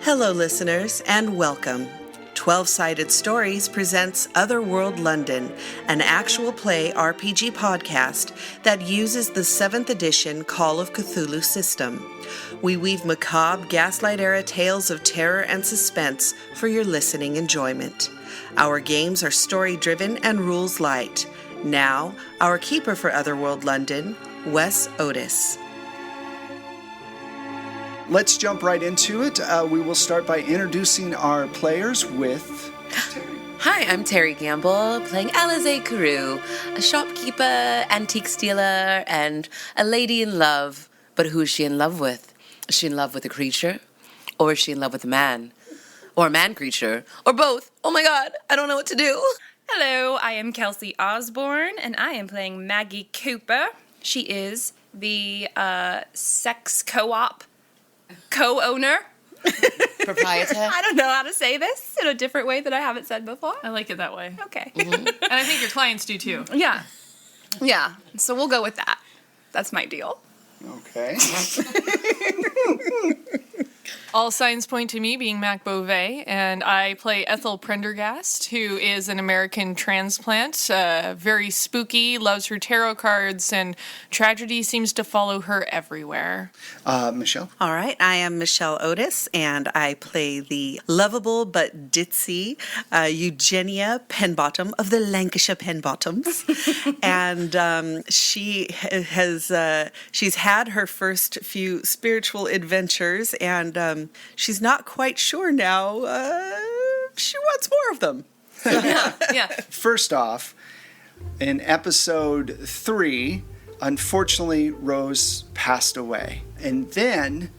Hello, listeners, and welcome. 12-Sided Stories presents Otherworld London, an actual play RPG podcast that uses the 7th edition Call of Cthulhu system. We weave macabre, Gaslight-era tales of terror and suspense for your listening enjoyment. Our games are story-driven and rules-light. Now, our keeper for Otherworld London, Wes Otis. Let's jump right into it. We will start by introducing our players with Terry. Hi, I'm Terry Gamble, playing Alize Carew, a shopkeeper, antique stealer, and a lady in love. But who is she in love with? Is she in love with a creature? Or is she in love with a man? Or a man-creature? Or both? Oh my god, I don't know what to do. Hello, I am Kelsey Osborne, and I am playing Maggie Cooper. She is the sex co-op co-owner. Proprietor? I don't know how to say this in a different way that I haven't said before. I like it that way. Okay. Mm-hmm. And I think your clients do too. Yeah. So we'll go with that. That's my deal. Okay. All signs point to me being Mac Beauvais, and I play Ethel Prendergast, who is an American transplant, very spooky, loves her tarot cards, and tragedy seems to follow her everywhere. Michelle? All right, I am Michelle Otis, and I play the lovable but ditzy Eugenia Penbottom of the Lancashire Penbottoms. And she's had her first few spiritual adventures, and she's not quite sure now. She wants more of them. Yeah. First off, in episode 3, unfortunately, Rose passed away. And then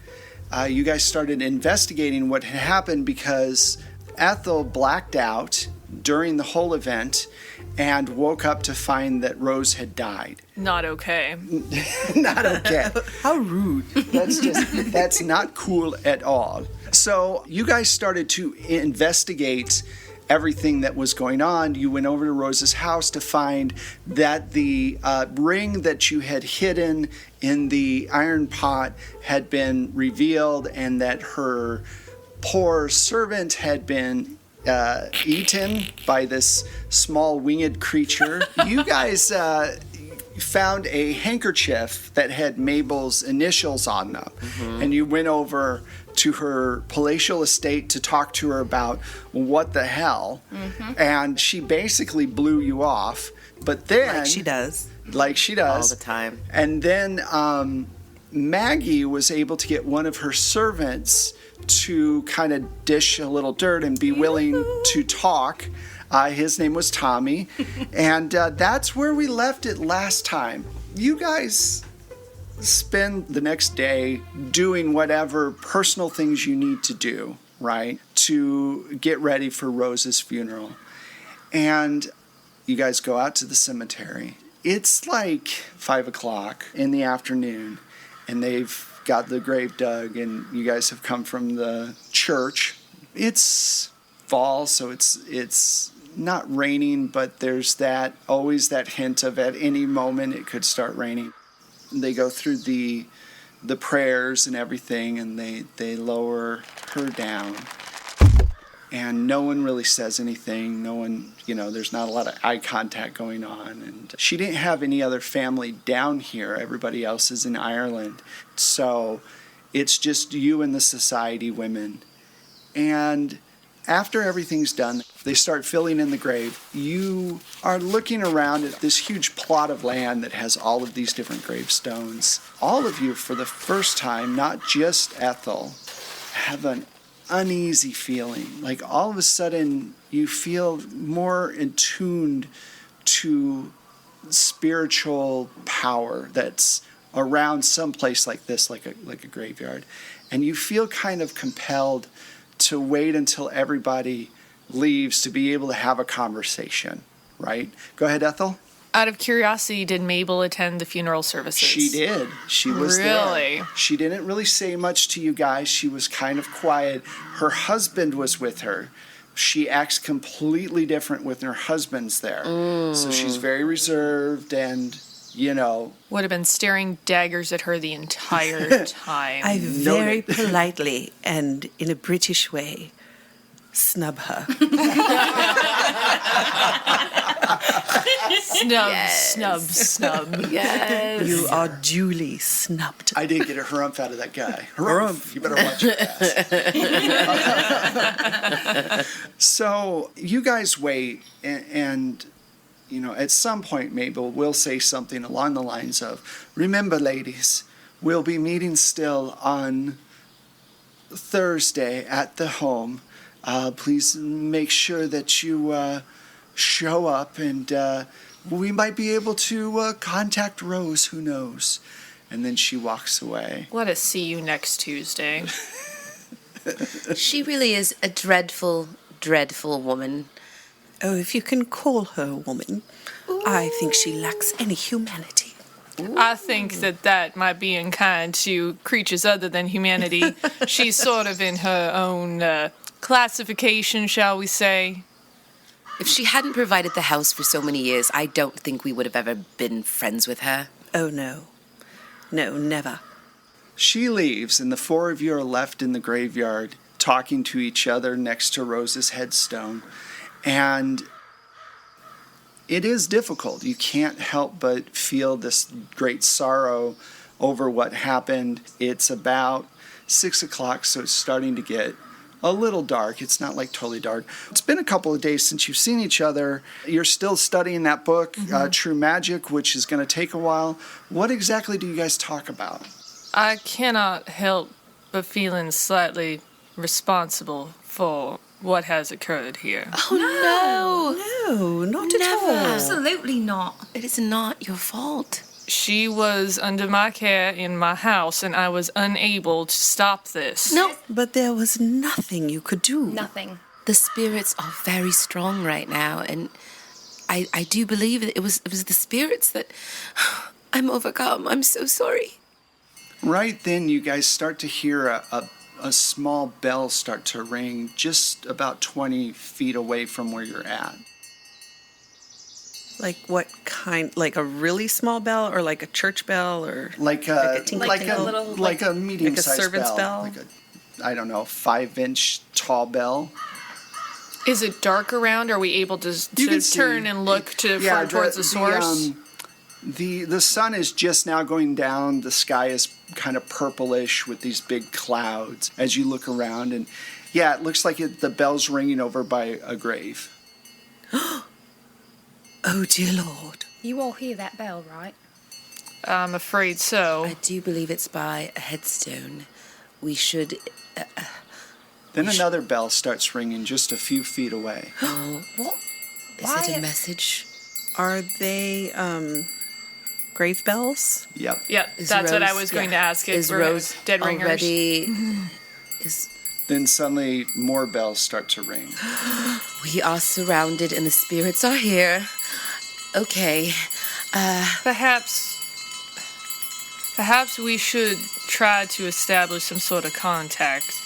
you guys started investigating what had happened because Ethel blacked out during the whole event and woke up to find that Rose had died. Not okay. Not okay. How rude. That's not cool at all. So you guys started to investigate everything that was going on. You went over to Rose's house to find that the ring that you had hidden in the iron pot had been revealed and that her poor servant had been eaten by this small winged creature. You guys found a handkerchief that had Mabel's initials on them. Mm-hmm. And you went over to her palatial estate to talk to her about what the hell. Mm-hmm. And she basically blew you off. But then... Like she does. All the time. And then Maggie was able to get one of her servants to kind of dish a little dirt and be willing to talk. His name was Tommy. And that's where we left it last time. You guys spend the next day doing whatever personal things you need to do, right, to get ready for Rose's funeral. And you guys go out to the cemetery. It's like 5 o'clock in the afternoon, and they've got the grave dug, and you guys have come from the church. It's fall, so it's not raining, but there's always that hint of at any moment it could start raining. They go through the prayers and everything, and they lower her down. And no one really says anything. No one, there's not a lot of eye contact going on. And she didn't have any other family down here. Everybody else is in Ireland. So it's just you and the society women. And after everything's done, they start filling in the grave. You are looking around at this huge plot of land that has all of these different gravestones. All of you, for the first time, not just Ethel, have an uneasy feeling. Like all of a sudden you feel more attuned to spiritual power that's around some place like this, like a graveyard. And you feel kind of compelled to wait until everybody leaves to be able to have a conversation, right? Go ahead, Ethel. Out of curiosity, did Mabel attend the funeral services? She did. She was really there. She didn't really say much to you guys. She was kind of quiet. Her husband was with her. She acts completely different when her husband's there. So she's very reserved, and Would have been staring daggers at her the entire time. I very politely and in a British way snub her. Snub. Yes. You are duly snubbed. I did get a harumph out of that guy. Harumph. You better watch your ass. So you guys wait, and at some point, Mabel will say something along the lines of, "Remember, ladies, we'll be meeting still on Thursday at the home. Please make sure that you show up, and we might be able to contact Rose, who knows." And then she walks away. Let us see you next Tuesday. She really is a dreadful, dreadful woman. Oh, if you can call her a woman, I think she lacks any humanity. I think that might be unkind to creatures other than humanity. She's sort of in her own classification, shall we say. If she hadn't provided the house for so many years, I don't think we would have ever been friends with her. Oh, no. No, never. She leaves, and the four of you are left in the graveyard talking to each other next to Rose's headstone. And it is difficult. You can't help but feel this great sorrow over what happened. It's about 6 o'clock, so it's starting to get a little dark. It's not like totally dark. It's been a couple of days since you've seen each other. You're still studying that book, True Magic, which is going to take a while. What exactly do you guys talk about? I cannot help but feeling slightly responsible for what has occurred here. Oh, No, not at Never. all. Absolutely not. no. It is not your fault. She was under my care in my house, and I was unable to stop this. No, But there was nothing you could do. Nothing. the spirits are very strong right now, and I do believe that it was the spirits that I'm overcome. I'm so sorry. Right then, you guys start to hear a small bell start to ring just about 20 feet away from where you're at. Like what kind? Like a really small bell, or like a church bell, or Like tinkle like tinkle? a medium-sized servant's bell? Like a, I don't know, 5-inch tall bell. Is it dark around? Are we able to You can see- turn and look towards the source? The sun is just now going down. The sky is kind of purplish with these big clouds as you look around. And yeah, it looks like the bell's ringing over by a grave. oh dear Lord. You all hear that bell, right? I'm afraid so. I do believe it's by a headstone. We should... Then another bell starts ringing just a few feet away. What? Is Why? it a message? Are they grave bells? Yep. Yeah, Is that's what I Rose- was going to yeah. ask. If Is we're Rose dead ringers? already... is... Then suddenly more bells start to ring. We are surrounded and the spirits are here. Okay. Perhaps we should try to establish some sort of contact.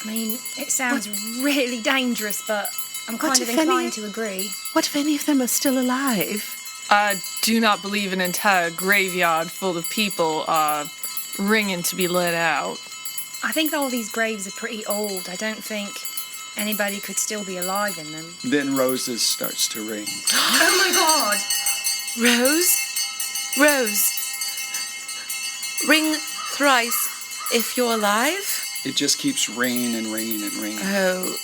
I mean, it sounds really dangerous, but I'm What kind of if any- inclined to agree. What if any of them are still alive? I do not believe an entire graveyard full of people are ringing to be let out. I think all these graves are pretty old. I don't think anybody could still be alive in them. Then Rose's starts to ring. Oh my god! Rose? Rose. Ring thrice if you're alive. It just keeps ringing and ringing and ringing. Oh,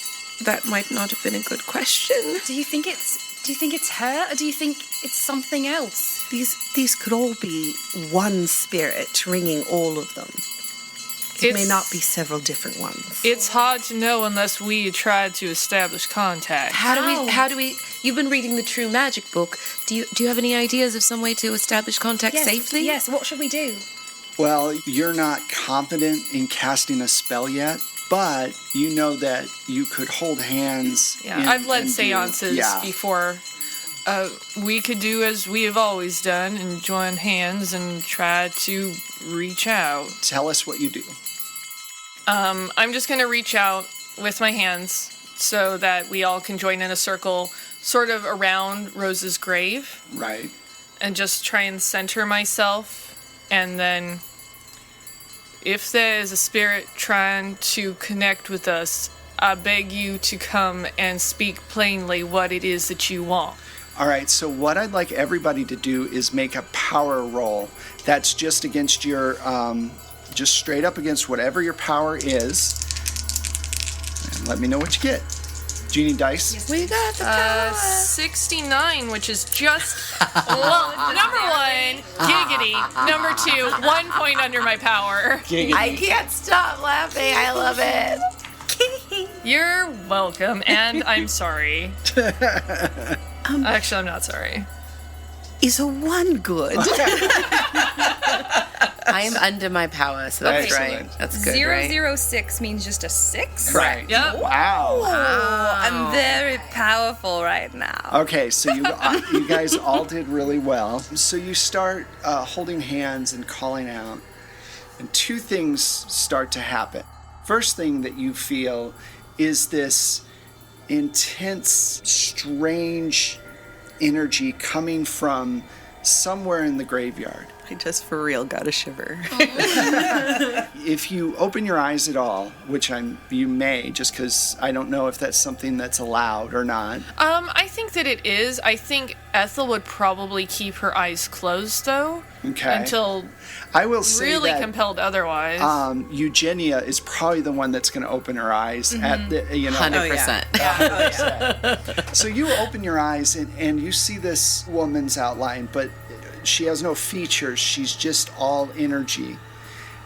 that might not have been a good question. Do you think it's her, or do you think it's something else? These could all be one spirit ringing all of them. It may not be several different ones. It's hard to know unless we try to establish contact. How do we you've been reading the True Magic book. Do you have any ideas of some way to establish contact safely? Yes, what should we do? Well, you're not confident in casting a spell yet, but you know that you could hold hands. Yeah, and- I've led and do- seances yeah. before. We could do as we have always done and join hands and try to reach out. Tell us what you do. I'm just going to reach out with my hands so that we all can join in a circle sort of around Rose's grave. Right. and just try and center myself. And then if there is a spirit trying to connect with us, I beg you to come and speak plainly what it is that you want. All right, so what I'd like everybody to do is make a power roll. That's just against your, just straight up against whatever your power is. And let me know what you get. Do you need dice? We got the power. 69, which is just, well, number one, giggity. Number 2, 1 point under my power. I can't stop laughing. I love it. You're welcome, and I'm sorry. Actually, I'm not sorry. Is a 1 good? I am under my power, so that's Excellent. right. That's good, right? 006 means just a 6? Right. Yep. Wow. I'm very powerful right now. Okay, so you guys all did really well. So you start holding hands and calling out, and 2 things start to happen. First thing that you feel is this intense, strange energy coming from somewhere in the graveyard. I just for real got a shiver. If you open your eyes at all, which you may, just because I don't know if that's something that's allowed or not. I think that it is. I think Ethel would probably keep her eyes closed, though. Okay. Until I will say really that, compelled otherwise. Eugenia is probably the one that's going to open her eyes at the, 100%. So you open your eyes and you see this woman's outline, but she has no features. She's just all energy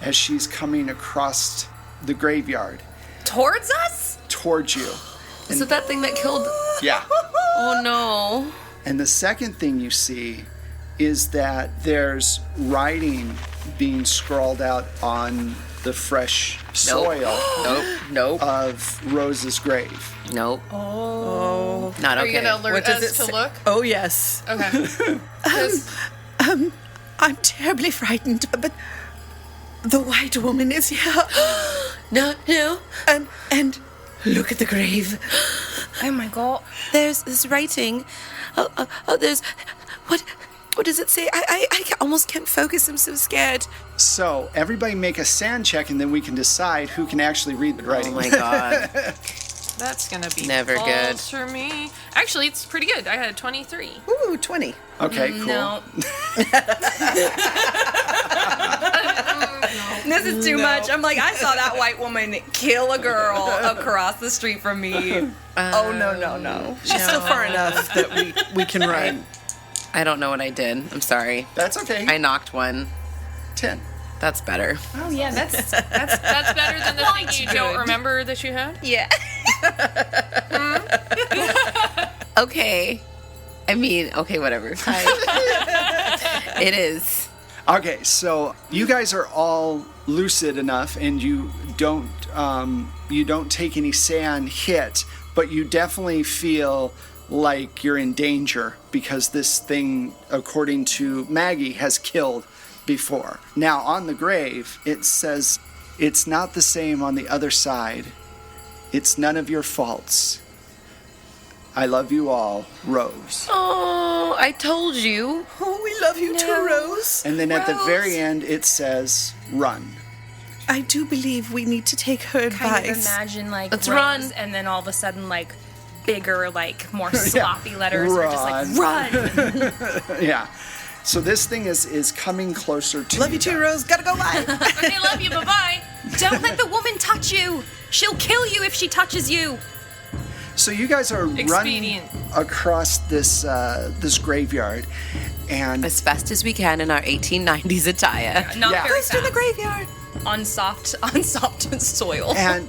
as she's coming across the graveyard Towards us? towards you. Is it that thing that killed? Yeah. Oh no. And the second thing you see is that there's writing being scrawled out on the fresh soil Nope. of Rose's grave. Nope. Oh. Not Are okay. you going to alert What does us it to say? look? Oh, yes. Okay. 'Cause- I'm terribly frightened, but the white woman is here. No. And look at the grave. Oh my god. There's this writing. There's what does it say? I almost can't focus. I'm so scared. So everybody make a sand check, and then we can decide who can actually read the writing. Oh my god. That's going to be Never false good. for me. Actually, it's pretty good. I had 23. Ooh, 20. Okay, cool. No. This is too much. I'm like, I saw that white woman kill a girl across the street from me. Oh, no. She's still far enough that we can run. I don't know what I did. I'm sorry. That's okay. I knocked one. 10. That's better. Oh, yeah, that's That's better than the thing you don't remember that you had? yeah. Okay. I mean, okay, whatever. It is. Okay, so you guys are all lucid enough, and you don't take any sand hit, but you definitely feel like you're in danger because this thing, according to Maggie, has killed before. Now, on the grave, it says, "It's not the same on the other side. It's none of your faults. I love you all, Rose." Oh, I told you. Oh, we love you too, Rose. And then at the very end, it says, "Run." I do believe we need to take her Kind of advice. imagine, like, Let's Rose, run. and then all of a sudden, like, bigger, like, more sloppy letters are just like, run! Yeah. So this thing is coming closer to Love you too, guys. Rose. Gotta go live. Okay, love you. Bye-bye. Don't let the woman touch you! She'll kill you if she touches you! So you guys are running Expedient. across this graveyard, and As fast as we can in our 1890s attire. Not Yeah. very Goes to the fast. graveyard. On soft soil. and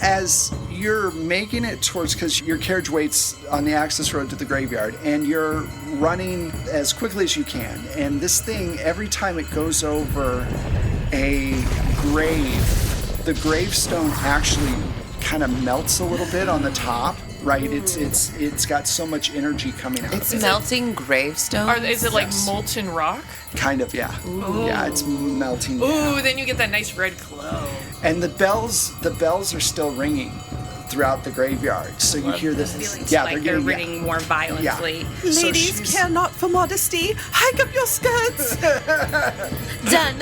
as you're making it towards, because your carriage waits on the access road to the graveyard, and you're running as quickly as you can, and this thing, every time it goes over a grave, the gravestone actually kind of melts a little bit on the top, right? It's got so much energy coming out It's of it. melting gravestones. Is it like Yes. molten rock? Kind of, yeah. Yeah, it's melting down. Ooh, then you get that nice red glow. And the bells are still ringing throughout the graveyard. So you hear this. Feelings Yeah, like they're ringing more violently. So Ladies, she's- care not for modesty. Hike up your skirts. Done.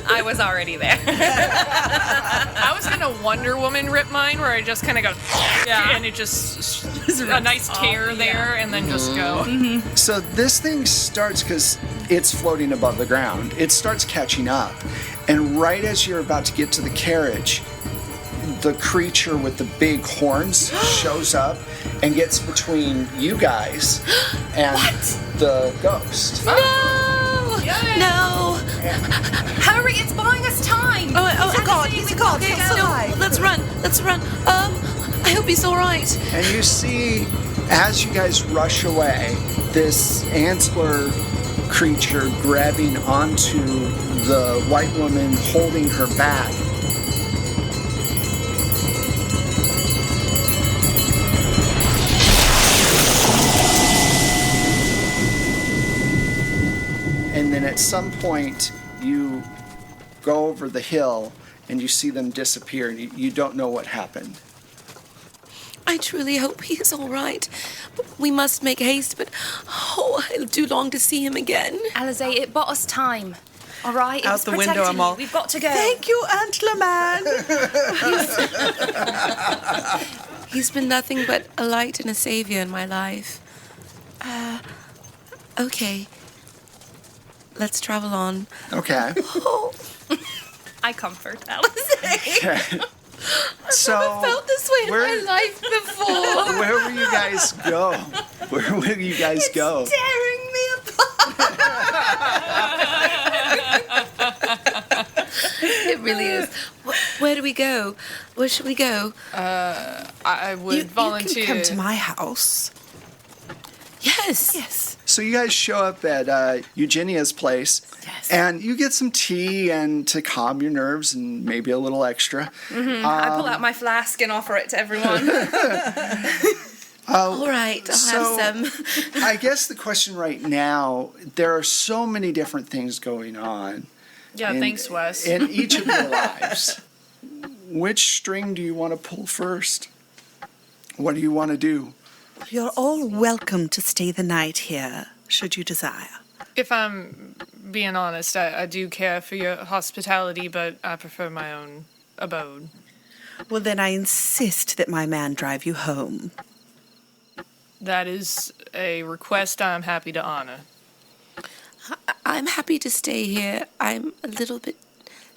I was already there. I was gonna Wonder Woman rip mine, where I just kind of go, and it just a nice tear there, and then just go. So this thing starts, because it's floating above the ground, it starts catching up. And right as you're about to get to the carriage, the creature with the big horns shows up and gets between you guys and the ghost. No! No! Hurry, it's buying us time. Oh God, he's a god. Okay, He'll survive. no, let's run. I hope he's all right. And you see, as you guys rush away, this antler creature grabbing onto the white woman, holding her back. And then at some point, you go over the hill and you see them disappear. And you don't know what happened. I truly hope he is all right. We must make haste, but I do long to see him again. Alize, it bought us time. All right? Out It's the window, protecting I'm all, you. We've got to go. Thank you, Antler Man. He's been nothing but a light and a savior in my life. Okay. Let's travel on. Okay. Oh, I comfort Alize. Okay. So, I felt this way in my life before. where will you guys go? Where will you guys go? Tearing me apart. It really is. Where do we go? Where should we go? I would volunteer. You can come to my house. Yes. Yes. So you guys show up at Eugenia's place, Yes. and you get some tea and to calm your nerves and maybe a little extra. I pull out my flask and offer it to everyone. All right, I'll So- have some. I guess the question right now, there are so many different things going on Yeah, thanks, Wes. in each of your lives. Which string do you want to pull first? What do you want to do? You're all welcome to stay the night here, should you desire. If I'm being honest, I do care for your hospitality, but I prefer my own abode. Well, then I insist that my man drive you home. That is a request I'm happy to honor. I'm happy to stay here. I'm a little bit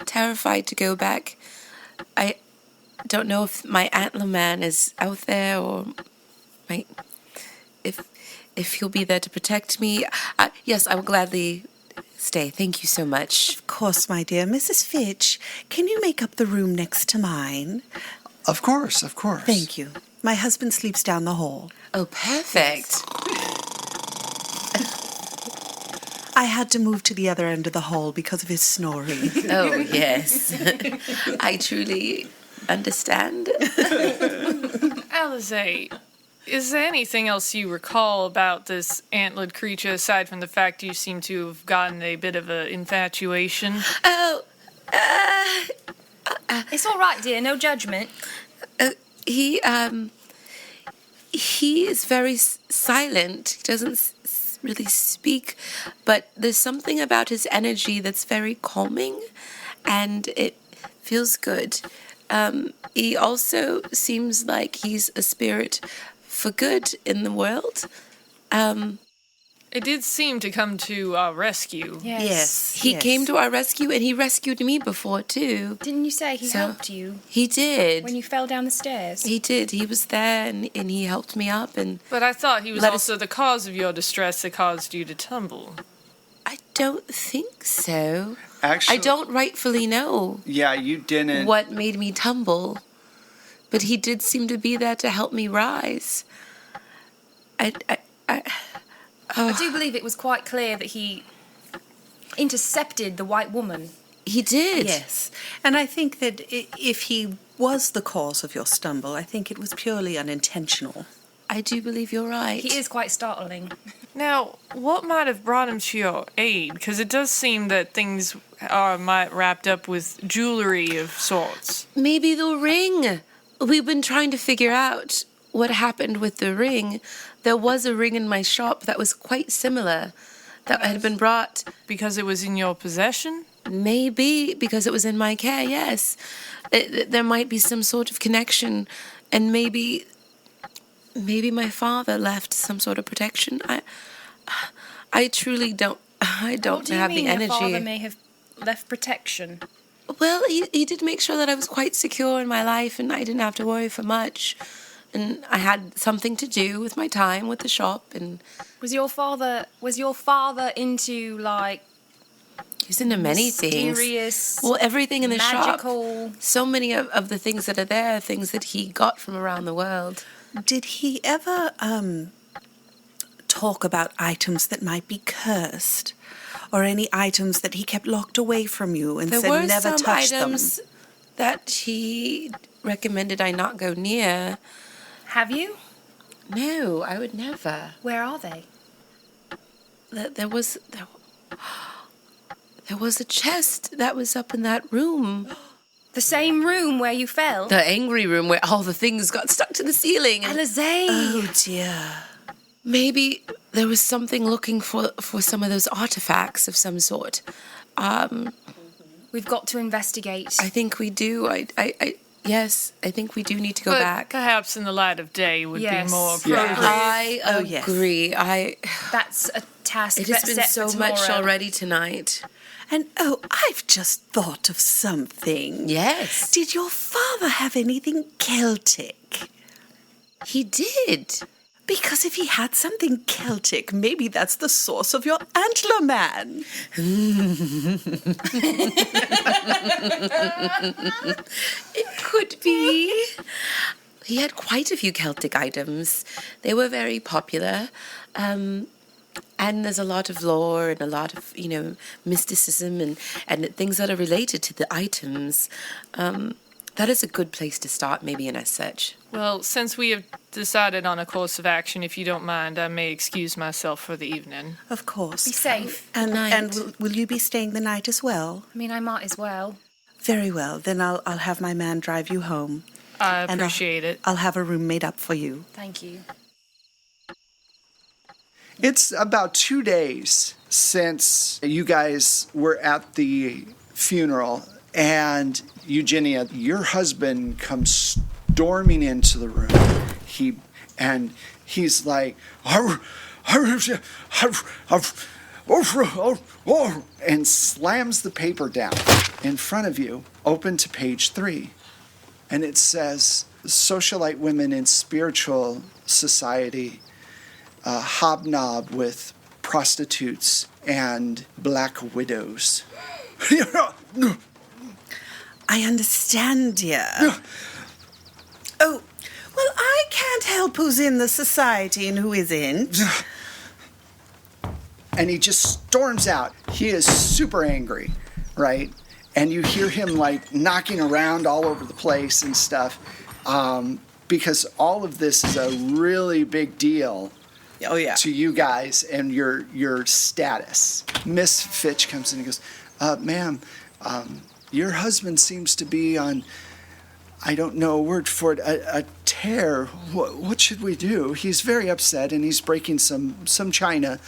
terrified to go back. I don't know if my antler man is out there or if he'll be there to protect me. Yes, I will gladly stay. Thank you so much. Of course, my dear. Mrs. Fitch, can you make up the room next to mine? Of course, of course. Thank you. My husband sleeps down the hall. Oh, perfect. I had to move to the other end of the hall because of his snoring. Oh, yes. I truly understand. Alize, is there anything else you recall about this antlered creature aside from the fact you seem to have gotten a bit of an infatuation? Oh, It's all right, dear. No judgment. he is very silent. He doesn't really speak, but there's something about his energy that's very calming, and it feels good. He also seems like he's a spirit for good in the world. It did seem to come to our rescue. Yes. He came to our rescue, and he rescued me before, too. Didn't you say he So- helped you He did. when you fell down the stairs? He did. He was there, and he helped me up, and But I thought he was Let us- also the cause of your distress that caused you to tumble. I don't think so. Actually, I don't rightfully know Yeah, you didn't. what made me tumble, but he did seem to be there to help me rise. I do believe it was quite clear that he intercepted the white woman. He did. Yes. And I think that if he was the cause of your stumble, I think it was purely unintentional. I do believe you're right. He is quite startling. Now, what might have brought him to your aid? Because it does seem that things are wrapped up with jewelry of sorts. Maybe the ring. We've been trying to figure out what happened with the ring. There was a ring in my shop that was quite similar that had been brought. Because it was in your possession? Maybe because it was in my care, yes. There might be some sort of connection, and maybe my father left some sort of protection. I truly don't. I don't What do you have mean the energy. your father may have left protection? Well, he did make sure that I was quite secure in my life, and I didn't have to worry for much. And I had something to do with my time with the shop, and Was your father into like he's into many things. mysterious, Well, everything in the magical? shop. So many of the things that are there are things that he got from around the world. Did he ever talk about items that might be cursed? Or any items that he kept locked away from you and There said were never some touch them? items that he recommended I not go near. Have you? No, I would never. Where are they? There was a chest that was up in that room. The same room where you fell? The angry room where all the things got stuck to the ceiling. And Alizé! Oh dear. maybe there was something looking for some of those artifacts of some sort. We've got to investigate. I think we do. Yes, I think we do need to go But back. perhaps in the light of day would Yes. be more Yeah. appropriate. I Oh, yes. agree. That's a task It has that's been set so for much tomorrow. already tonight. And oh, I've just thought of something. Yes. Did your father have anything Celtic? He did. Because if he had something Celtic, maybe that's the source of your antler man. It could be. He had quite a few Celtic items. They were very popular. And there's a lot of lore and a lot of, mysticism and things that are related to the items. That is a good place to start, maybe, in a search. Well, since we have decided on a course of action, if you don't mind, I may excuse myself for the evening. Of course. Be safe. And night. will you be staying the night as well? I mean, I might as well. Very well. Then I'll have my man drive you home. I And appreciate it. I'll have a room made up for you. Thank you. It's about 2 days since you guys were at the funeral, and Eugenia, your husband comes storming into the room. He's like, and slams the paper down in front of you, open to page 3. And it says, Socialite Women in Spiritual Society hobnob with prostitutes and black widows. I understand, dear. Oh, well, I can't help who's in the society and who isn't. And he just storms out. He is super angry, right? And you hear him like knocking around all over the place and stuff, because all of this is a really big deal Oh, yeah. to you guys and your status. Miss Fitch comes in and goes, ma'am, your husband seems to be on, I don't know a word for it, a tear. What should we do? He's very upset and he's breaking some china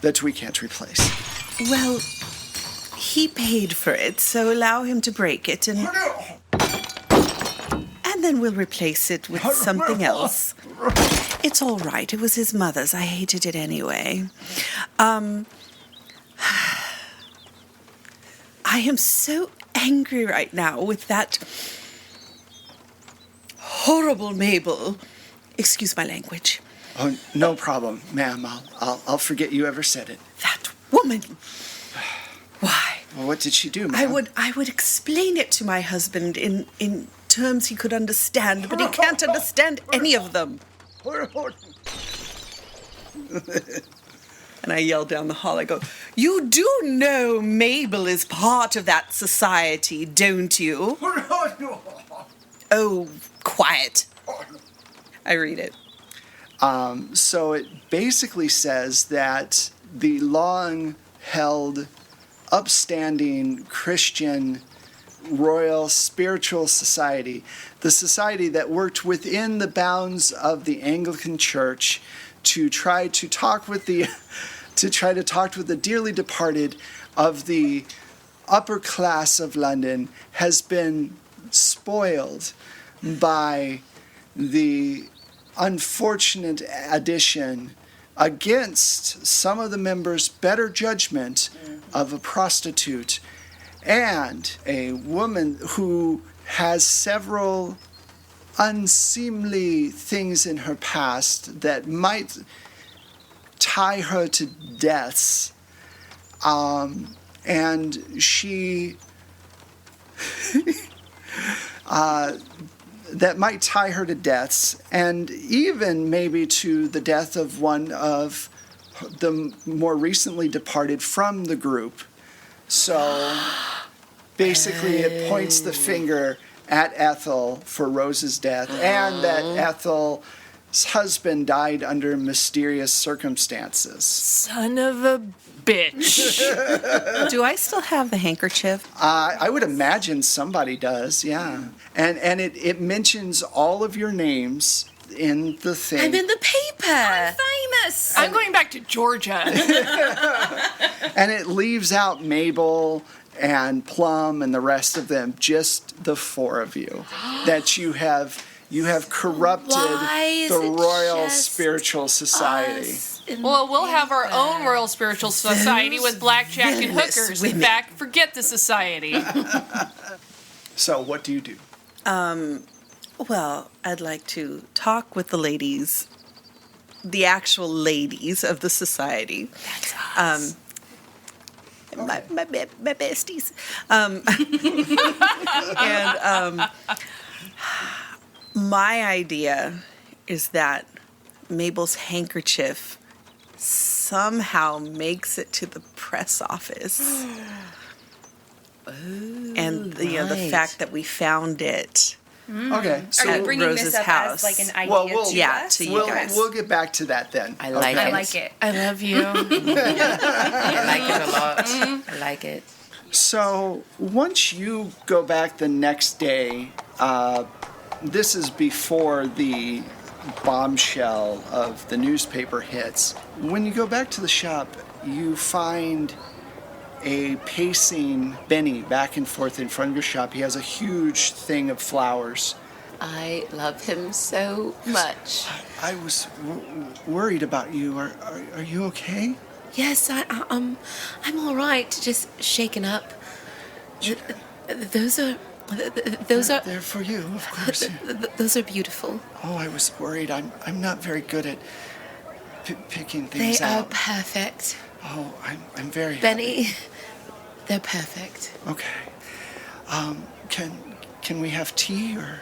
that we can't replace. Well, he paid for it, so allow him to break it and then we'll replace it with something else. It's all right. It was his mother's. I hated it anyway. I am so angry right now with that horrible Mabel. Excuse my language. Oh, no problem, ma'am. I'll forget you ever said it. That woman. Why? Well, what did she do, ma'am? I would explain it to my husband in terms he could understand, but he can't understand any of them. And I yell down the hall, I go, you do know Mabel is part of that society, don't you? Oh, quiet. I read it. So it basically says that the long-held, upstanding Christian Royal Spiritual Society, the society that worked within the bounds of the Anglican Church to try to talk with the dearly departed of the upper class of London, has been spoiled by the unfortunate addition, against some of the members' better judgment, of a prostitute and a woman who has several unseemly things in her past that might tie her to deaths. And she that might tie her to deaths, and even maybe to the death of one of the more recently departed from the group. So basically it points the finger at Ethel for Rose's death, and that Ethel's husband died under mysterious circumstances. Son of a bitch. Do I still have the handkerchief? I would imagine somebody does, yeah. And it mentions all of your names in the thing. I'm in the paper. Famous. I'm going back to Georgia. And it leaves out Mabel and Plum and the rest of them, just the four of you, that you have corrupted the Royal Spiritual Society. Well, we'll have our own Royal Spiritual Society with blackjack and hookers. In fact, forget the society. So what do you do? Well, I'd like to talk with the ladies, the actual ladies of the society. That's us. My besties. My idea is that Mabel's handkerchief somehow makes it to the press office. And the fact that we found it. Okay, Are you so bringing Rose's this up house. as like an idea Well, we'll- to yeah, us? to you guys. we'll get back to that then. I like I it. like it. I love you. I like it a lot. I like it. So once you go back the next day, this is before the bombshell of the newspaper hits. When you go back to the shop, you find a pacing Benny back and forth in front of your shop. He has a huge thing of flowers. I love him so much. I was worried about you. Are you okay? Yes, I'm all right. Just shaken up. Those are They're for you, of course. those are beautiful. Oh, I was worried. I'm not very good at picking They things are out. perfect. Oh, I'm very Benny, they're perfect. Okay. Can we have tea or?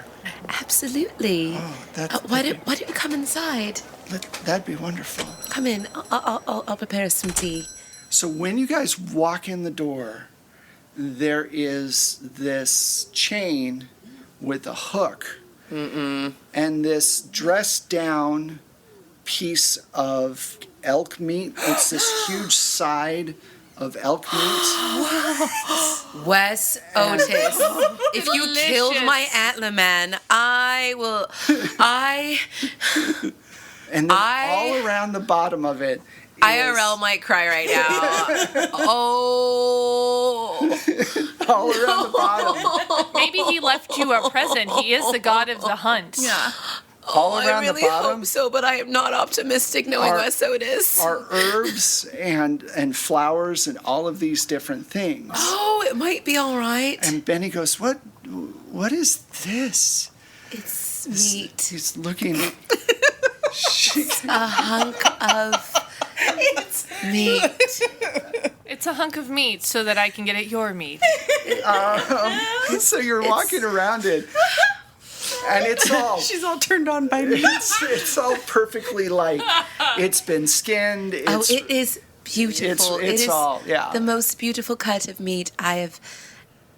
Absolutely. Oh, that's why don't you come inside? That'd be wonderful. Come in. I'll prepare us some tea. So when you guys walk in the door, there is this chain with a hook, and this dressed down piece of elk meat. It's this huge side of elk meat. Wes Otis, if you Delicious. killed my antler man, I will. And then all around the bottom of it is, IRL might cry right now. Oh. all around the bottom, Maybe he left you a present. He is the god of the hunt. Yeah. all I around really the bottom hope so, but I am not optimistic knowing Wes Otis. are herbs and flowers and all of these different things. Oh, it might be all right. And Benny goes, What is this? It's This- meat. He's looking. A hunk of meat. It's a hunk of meat so that I can get at your meat. So you're walking around it, and it's all She's all turned on by me. it's all perfectly like it's been skinned. It's, It is beautiful. it's It is all- yeah. the most beautiful cut of meat I have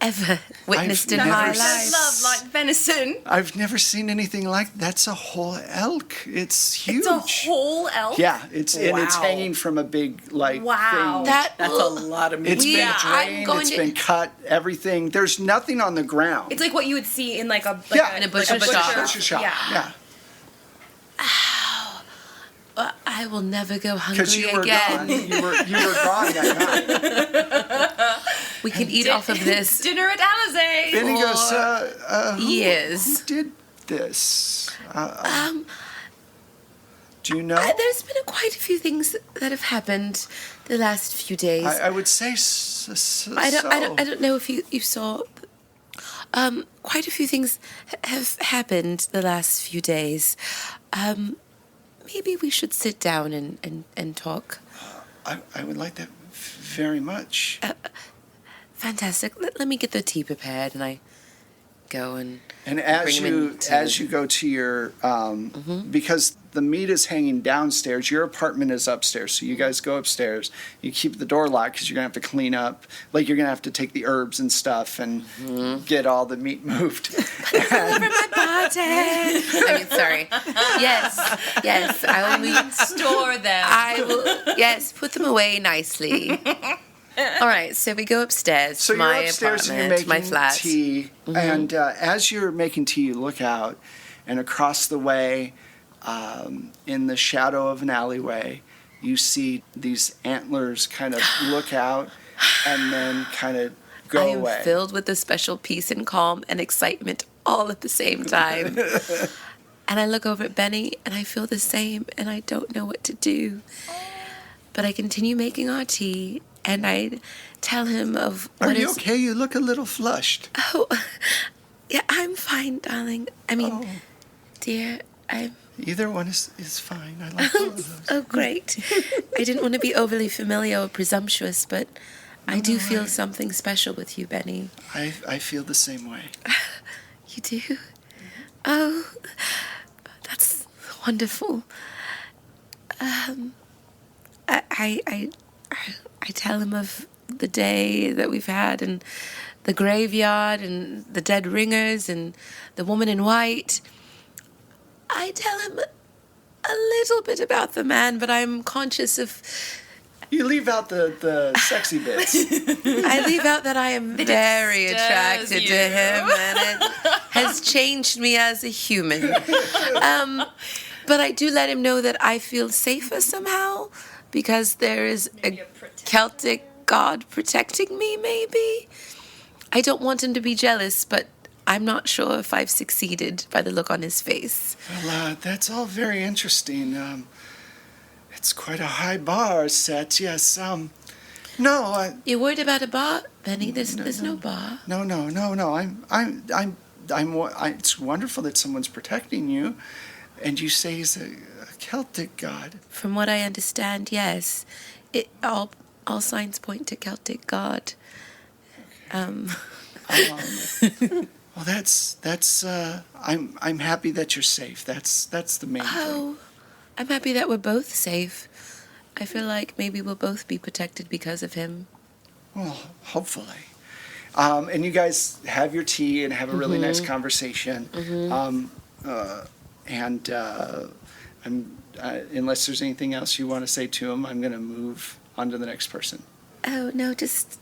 ever witnessed in never my seen- life. Love like venison. I've never seen anything like that's a whole elk. It's huge. It's a whole elk. Yeah, it's and it's Wow. hanging from a big Wow. thing. That's That's a lot of meat. It's Yeah, been I'm drained. going It's to- been cut. Everything. There's nothing on the ground. It's like what you would see in like a in a butcher like shop. butcher shop. Yeah. I will never go Because hungry you were again. gone. You were gone that night. We can eat off of this dinner at Alizé. Benny For goes, who years. did this? Do you know? There's been quite a few things that have happened the last few days. I would say I don't know if you saw. Quite a few things have happened the last few days. Maybe we should sit down and talk. I would like that very much. Fantastic. Let me get the tea prepared, and I go and As bring 'em you into- go to your because the meat is hanging downstairs, your apartment is upstairs, so you guys go upstairs. You keep the door locked because you're gonna have to clean up. Like you're gonna have to take the herbs and stuff and get all the meat moved. over my body. I mean, sorry. Yes. I will Store them. I will. Yes, put them away nicely. All right, so we go upstairs So to you're my upstairs and you're apartment, making my flat. tea, and as you're making tea, you look out, and across the way, in the shadow of an alleyway, you see these antlers kind of look out, and then kind of go I am away. filled with a special peace and calm and excitement all at the same time. And I look over at Benny, and I feel the same, and I don't know what to do. But I continue making our tea, and I tell him of Are what you is. okay? You look a little flushed. Oh, yeah, I'm fine, darling. I mean, dear, I'm. Either one is fine. I like both of those. Oh, great. I didn't want to be overly familiar or presumptuous, but I do feel something special with you, Benny. I feel the same way. You do? Oh, that's wonderful. I tell him of the day that we've had and the graveyard and the dead ringers and the woman in white. I tell him a little bit about the man, but I'm conscious of. You leave out the sexy bits. I leave out that I am very stirs attracted you. to him, and it has changed me as a human. But I do let him know that I feel safer somehow because there is a Celtic god protecting me, maybe. I don't want him to be jealous, but I'm not sure if I've succeeded by the look on his face. Well, that's all very interesting. It's quite a high bar set. Yes. No. You're worried about a bar, Benny? There's no bar. No. It's wonderful that someone's protecting you, and you say he's a Celtic god. From what I understand, yes. All signs point to Celtic god. Well, that's. I'm happy that you're safe. That's the main thing. Oh, I'm happy that we're both safe. I feel like maybe we'll both be protected because of him. Well, hopefully. And you guys have your tea and have a really nice conversation. Unless there's anything else you want to say to him, I'm going to move on to the next person. Oh, no, just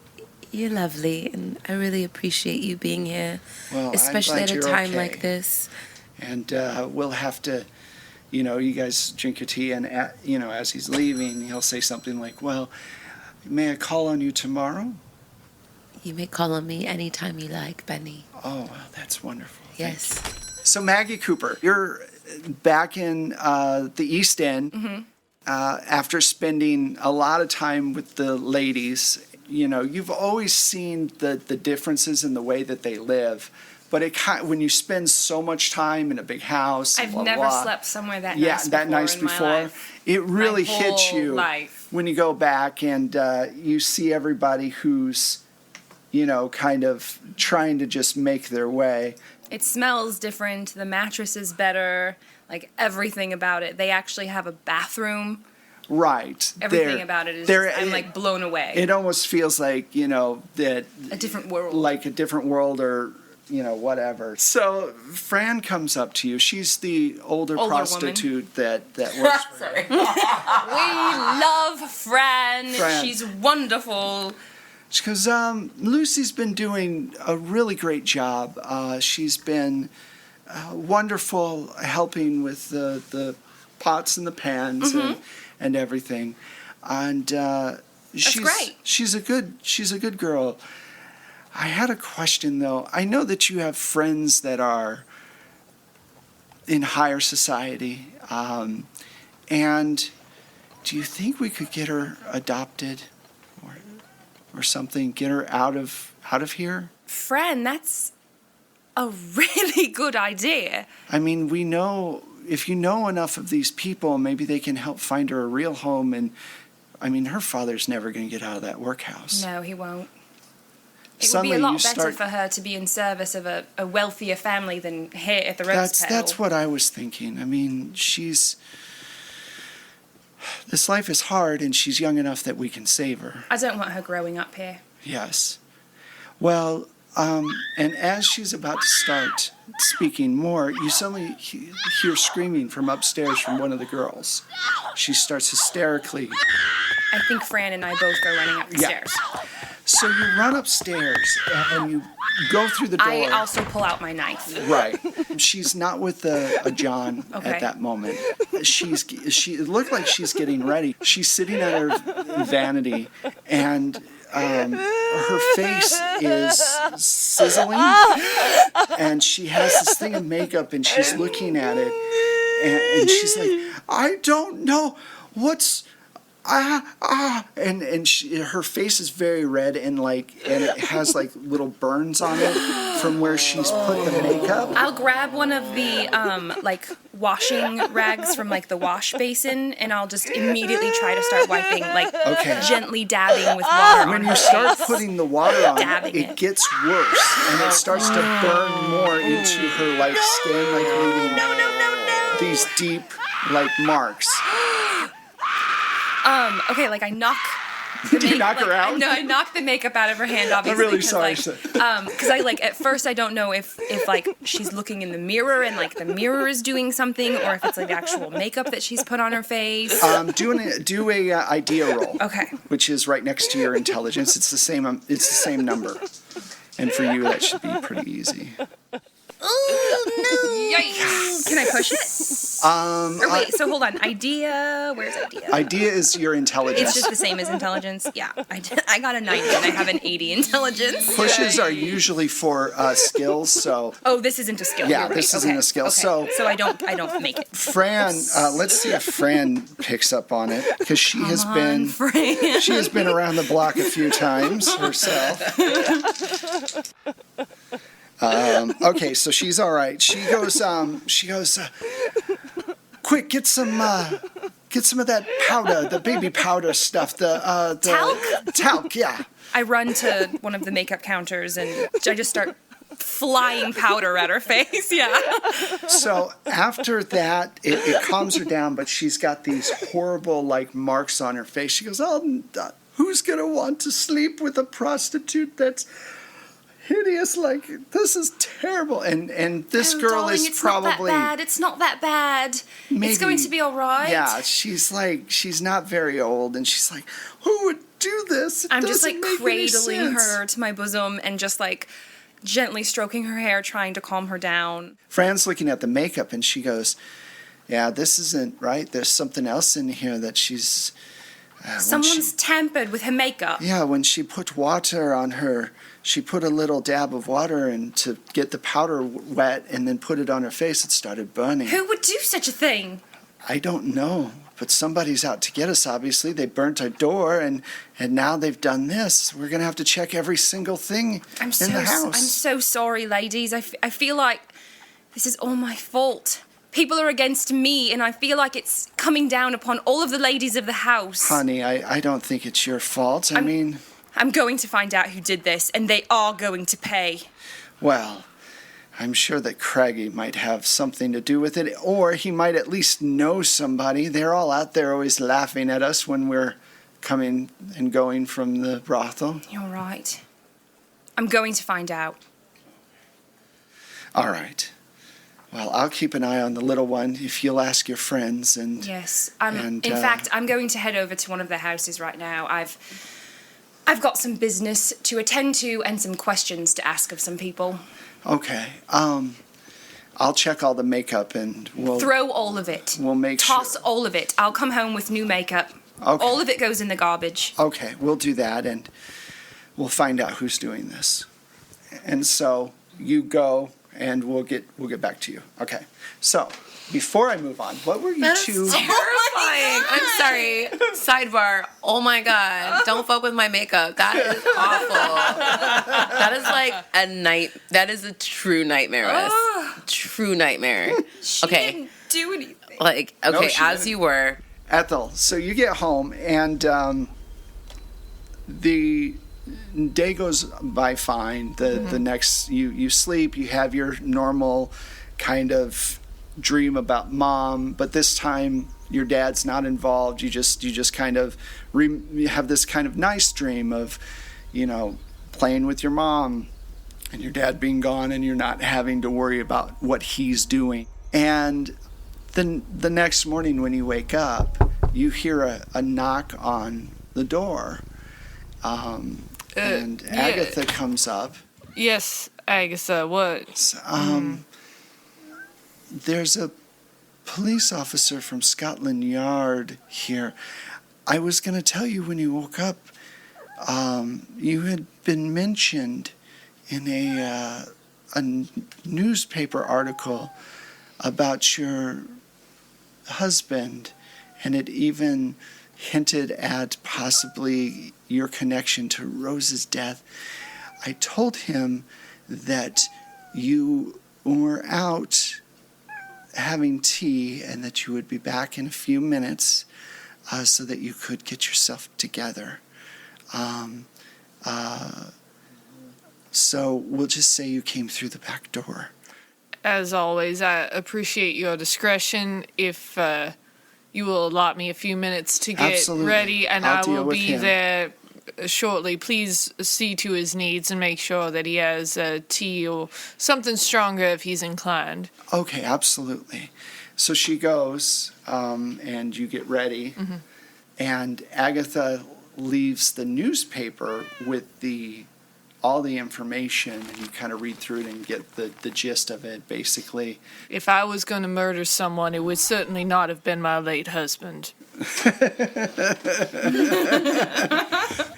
you're lovely, and I really appreciate you being here, Well, especially I'm at glad a you're time okay. like this. And we'll have to, you guys drink your tea, and as he's leaving, he'll say something like, "Well, may I call on you tomorrow?" You may call on me anytime you like, Benny. Oh, well, that's wonderful. Yes. So Maggie Cooper, you're back in the East End after spending a lot of time with the ladies. You've always seen the differences in the way that they live, but when you spend so much time in a big house, I've blah, never blah, slept somewhere that yeah, nice that before nice in my before. life. It really My hits whole you life. when you go back and you see everybody who's, kind of trying to just make their way. It smells different. The mattress is better. Like everything about it. They actually have a bathroom Right. Everything about it is I'm like blown away. It almost feels like, that A different world. like a different world or, whatever. So Fran comes up to you. She's the older prostitute that works for Sorry. We love Fran. She's wonderful. She goes, Lucy's been doing a really great job. She's been wonderful helping with the pots and the pans and everything. And great. She's a good girl. I had a question though. I know that you have friends that are in higher society. And do you think we could get her adopted or something, get her out of here? Fran, that's a really good idea. I mean, we know, if you know enough of these people, maybe they can help find her a real home. And I mean, her father's never going to get out of that workhouse. No, he won't. It Suddenly would be a lot better for her to be in service of a wealthier family than here at the Rose Petal. That's what I was thinking. I mean, this life is hard, and she's young enough that we can save her. I don't want her growing up here. Yes. Well, and as she's about to start speaking more, you suddenly hear screaming from upstairs from one of the girls. She starts hysterically. I think Fran and I both go running up the stairs. So you run upstairs and you go through the door. I also pull out my knife. Right. She's not with a John at that moment. It looked like she's getting ready. She's sitting at her vanity, and her face is sizzling, and she has this thing of makeup, and she's looking at it, and she's like, I don't know what's. And her face is very red and it has like little burns on it from where she's put the makeup. I'll grab one of the washing rags from the wash basin, and I'll just immediately try to start wiping, gently dabbing with water on When her you start face. putting the water on Dabbing it it. gets worse, and it starts to burn more into her skin, leaving these deep marks. I knock. Did you knock her out? No, I knocked the makeup out of her hand, obviously. I'm really sorry. Because at first I don't know if she's looking in the mirror and the mirror is doing something, or if it's the actual makeup that she's put on her face. Do a idea roll. Okay. Which is right next to your intelligence. It's the same number, and for you that should be pretty easy. Oh, no. Yikes. Can I push it? Or wait, so hold on. Idea, where's idea? Idea is your intelligence. It's just the same as intelligence? Yeah. I got a 90 and I have an 80 intelligence. Pushes are usually for skills, so... Oh, this isn't a skill. Yeah, You're right. this isn't a skill. Okay. So I don't make it. Fran, let's see if Fran picks up on it, because she has been around the block a few times herself. Okay, so she's all right. She goes, quick, get some of that powder, the baby powder stuff, the Talc? Talc, yeah. I run to one of the makeup counters and I just start flying powder at her face, yeah. So after that, it calms her down, but she's got these horrible, marks on her face. She goes, who's going to want to sleep with a prostitute that's hideous? This is terrible. And this girl darling, is probably... It's not that bad. Maybe, it's going to be all right. Yeah, she's not very old, and she's like, who would do this? I'm just cradling her to my bosom and just gently stroking her hair, trying to calm her down. Fran's looking at the makeup, and she goes, yeah, this isn't right. There's something else in here that she's... Someone's tampered with her makeup. Yeah, when she put water on her, she put a little dab of water in to get the powder wet and then put it on her face. It started burning. Who would do such a thing? I don't know, but somebody's out to get us, obviously. They burnt our door, and now they've done this. We're going to have to check every single thing in the house. I'm so sorry, ladies. I feel like this is all my fault. People are against me, and I feel like it's coming down upon all of the ladies of the house. Honey, I don't think it's your fault. I'm going to find out who did this, and they are going to pay. Well, I'm sure that Craggy might have something to do with it, or he might at least know somebody. They're all out there always laughing at us when we're coming and going from the brothel. You're right. I'm going to find out. All right. Well, I'll keep an eye on the little one if you'll ask your friends. And Yes. In fact, I'm going to head over to one of their houses right now. I've got some business to attend to and some questions to ask of some people. Okay. I'll check all the makeup and we'll Throw all of it. We'll make Toss sure. all of it. I'll come home with new makeup. Okay. All of it goes in the garbage. Okay, we'll do that, and we'll find out who's doing this. And so you go, and we'll get back to you. Okay. So before I move on, what were you That's two? terrifying. I'm sorry. Sidebar. Oh my God. Don't fuck with my makeup. That is awful. That is like a night. That is a true nightmare. True nightmare. She didn't do anything. Like, No, okay, she as didn't. you were. Ethel, so you get home, and the day goes by fine. The next, you sleep, you have your normal kind of dream about mom, but this time your dad's not involved. You just kind of you have this kind of nice dream of, playing with your mom and your dad being gone, and you're not having to worry about what he's doing. And then the next morning when you wake up, you hear a knock on the door. And Agatha comes up. Yes, Agatha, what? There's a police officer from Scotland Yard here. I was going to tell you when you woke up, you had been mentioned in a newspaper article about your husband, and it even hinted at possibly your connection to Rose's death. I told him that you were out having tea and that you would be back in a few minutes so that you could get yourself together. So we'll just say you came through the back door. As always, I appreciate your discretion. If you will allot me a few minutes to get Absolutely. ready, and I'll I deal will with be him. there shortly. Please see to his needs and make sure that he has tea or something stronger if he's inclined. Okay, absolutely. So she goes, and you get ready, and Agatha leaves the newspaper with all the information, and you kind of read through it and get the gist of it, basically. If I was going to murder someone, it would certainly not have been my late husband.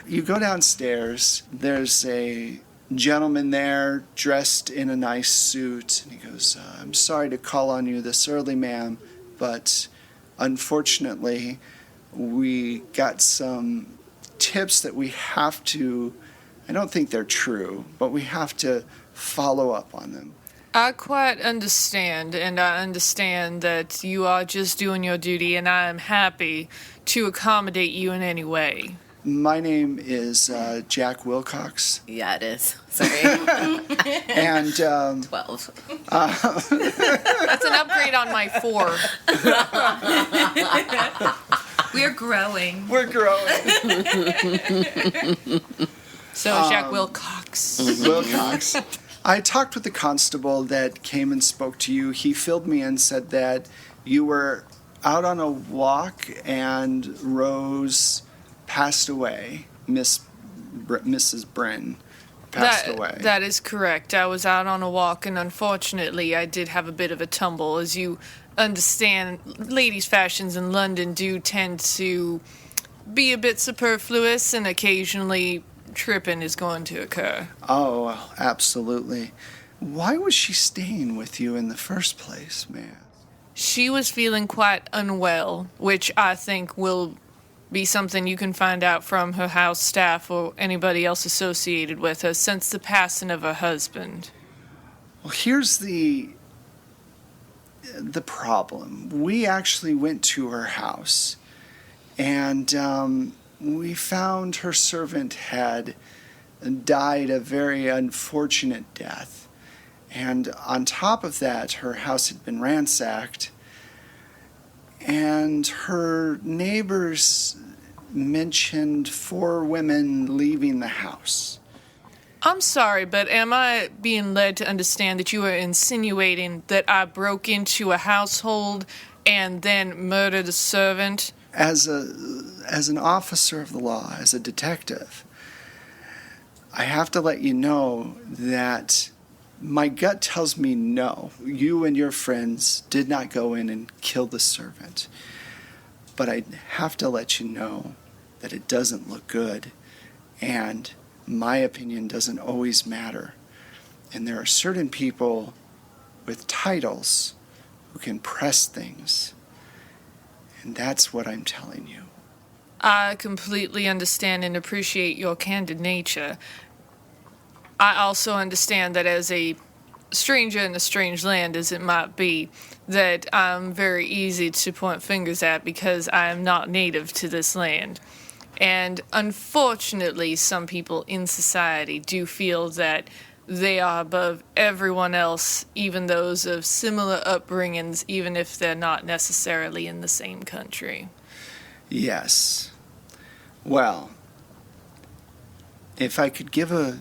You go downstairs. There's a gentleman there dressed in a nice suit, and he goes, I'm sorry to call on you this early, ma'am, but unfortunately, we got some tips that we have to, I don't think they're true, but we have to follow up on them. I quite understand, and I understand that you are just doing your duty, and I am happy to accommodate you in any way. My name is Jack Wilcox, Yeah, it is. Sorry. and 12. That's an upgrade on my 4. We're growing. we're growing. So Jack Wilcox. Wilcox. I talked with the constable that came and spoke to you. He filled me in, said that you were out on a walk and Rose passed away. Mrs. Bryn passed away. That is correct. I was out on a walk, and unfortunately, I did have a bit of a tumble. As you understand, ladies' fashions in London do tend to be a bit superfluous, and occasionally tripping is going to occur. Oh, well, absolutely. Why was she staying with you in the first place, man? She was feeling quite unwell, which I think will be something you can find out from her house staff or anybody else associated with her since the passing of her husband. Well, here's the problem. We actually went to her house, and we found her servant had died a very unfortunate death. And on top of that, her house had been ransacked, and her neighbors mentioned 4 women leaving the house. I'm sorry, but am I being led to understand that you are insinuating that I broke into a household and then murdered a servant? As an officer of the law, as a detective, I have to let you know that my gut tells me no. You and your friends did not go in and kill the servant. But I have to let you know that it doesn't look good, and my opinion doesn't always matter. And there are certain people with titles who can press things. And that's what I'm telling you. I completely understand and appreciate your candid nature. I also understand that as a stranger in a strange land as it might be, that I'm very easy to point fingers at because I am not native to this land. And unfortunately, some people in society do feel that they are above everyone else, even those of similar upbringings, even if they're not necessarily in the same country. Yes. Well, if I could give a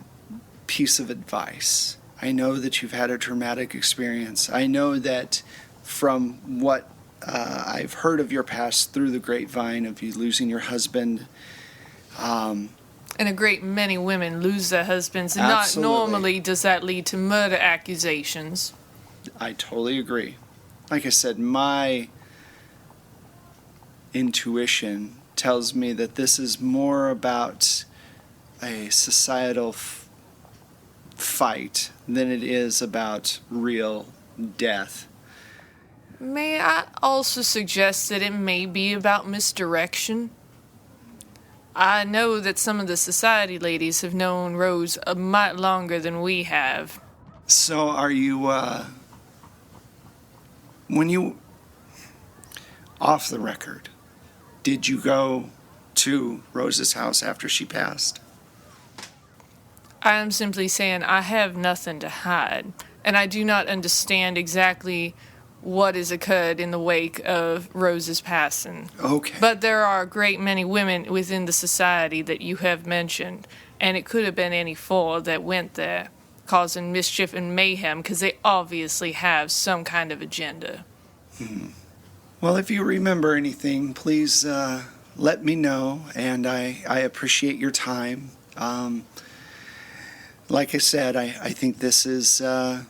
piece of advice, I know that you've had a traumatic experience. I know that from what I've heard of your past through the grapevine of you losing your husband. And a great many women lose their husbands, and Absolutely. not normally does that lead to murder accusations. I totally agree. Like I said, my intuition tells me that this is more about a societal fight than it is about real death. May I also suggest that it may be about misdirection? I know that some of the society ladies have known Rose a mite longer than we have. So are you, when you, off the record, did you go to Rose's house after she passed? I am simply saying I have nothing to hide, and I do not understand exactly what has occurred in the wake of Rose's passing. Okay. But there are a great many women within the society that you have mentioned, and it could have been any 4 that went there, causing mischief and mayhem, because they obviously have some kind of agenda. Well, if you remember anything, please let me know, and I appreciate your time. Like I said, I think this is, I'll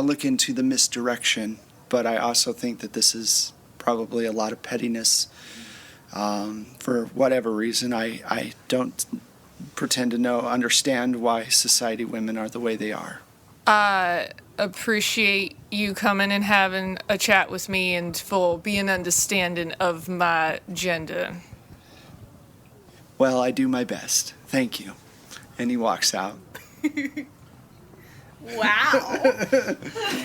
look into the misdirection, but I also think that this is probably a lot of pettiness. For whatever reason, I don't pretend to understand why society women are the way they are. I appreciate you coming and having a chat with me and for being understanding of my gender. Well, I do my best. Thank you. And he walks out. Wow.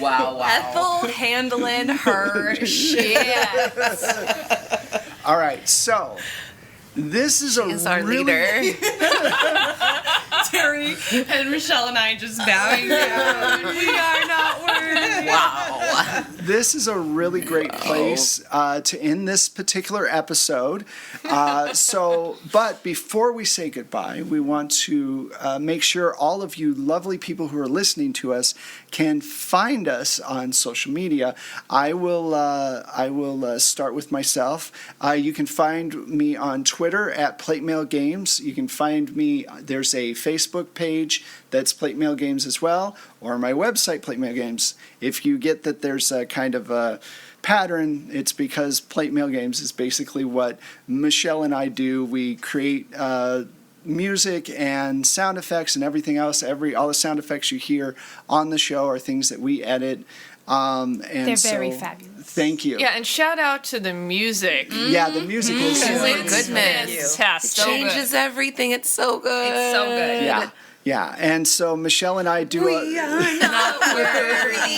Wow. Ethel handling her shit. All right, so this is Is our really leader. Terry and Michelle and I just bowing down. We are not worthy. Wow. This is a really great place to end this particular episode. But before we say goodbye, we want to make sure all of you lovely people who are listening to us can find us on social media. I will start with myself. You can find me on Twitter at Plate Mail Games. You can find me. There's a Facebook page that's Plate Mail Games as well, or my website, Plate Mail Games. If you get that there's a kind of a pattern, it's because Plate Mail Games is basically what Michelle and I do. We create music and sound effects and everything else. All the sound effects you hear on the show are things that we edit. And They're very fabulous. Thank you. Yeah, and shout out to the music. Yeah, the music is Goodness. Fantastic. Changes everything. It's so good. It's so good. Yeah. And so Michelle and I do We are not worthy.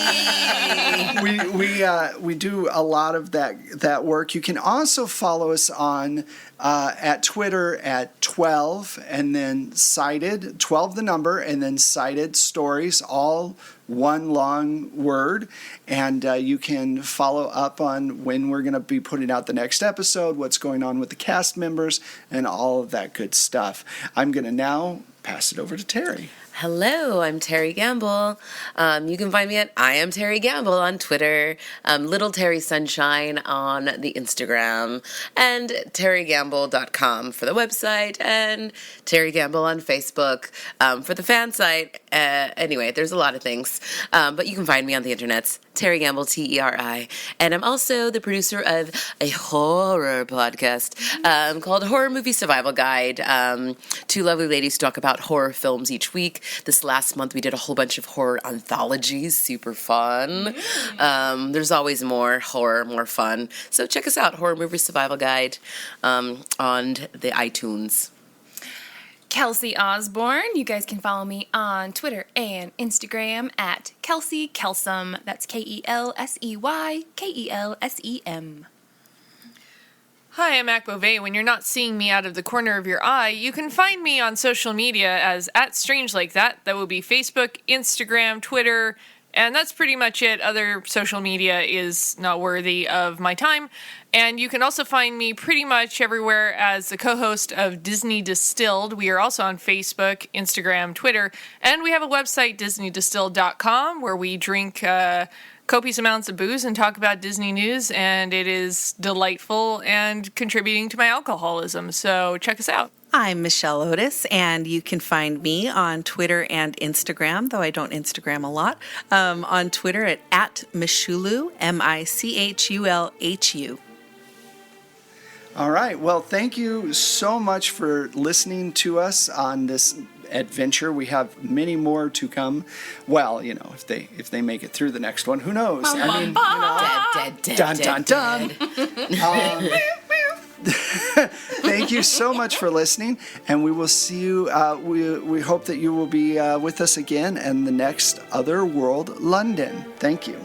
We do a lot of that work. You can also follow us on at Twitter at 12 and then cited 12 the number and then cited stories, all one long word. And you can follow up on when we're going to be putting out the next episode, what's going on with the cast members, and all of that good stuff. I'm going to now pass it over to Terry. Hello, I'm Terry Gamble. You can find me at I am Terry Gamble on Twitter, Little Terry Sunshine on the Instagram, and terrygamble.com for the website, and Terry Gamble on Facebook for the fan site. Anyway, there's a lot of things, but you can find me on the internets, Terry Gamble, Teri, and I'm also the producer of a horror podcast called Horror Movie Survival Guide. Two lovely ladies talk about horror films each week. This last month we did a whole bunch of horror anthologies, super fun. There's always more horror, more fun. So check us out, Horror Movie Survival Guide on the iTunes. Kelsey Osborne. You guys can follow me on Twitter and Instagram at Kelsey Kelsum. That's KELSEY KELSEM. Hi, I'm Mac Beauvais. When you're not seeing me out of the corner of your eye, you can find me on social media as @StrangeLikeThat. That will be Facebook, Instagram, Twitter, and that's pretty much it. Other social media is not worthy of my time. And you can also find me pretty much everywhere as the co-host of Disney Distilled. We are also on Facebook, Instagram, Twitter, and we have a website, DisneyDistilled.com, where we drink copious amounts of booze and talk about Disney news, and it is delightful and contributing to my alcoholism. So check us out. I'm Michelle Otis, and you can find me on Twitter and Instagram, though I don't Instagram a lot, on Twitter at Michulu, MICHULHU. All right. Well, thank you so much for listening to us on this adventure. We have many more to come. Well, you know, if they make it through the next one, who knows? I mean, you know, dun, dun, dun. Thank you so much for listening, and we will see you. We hope that you will be with us again in the next Otherworld London. Thank you.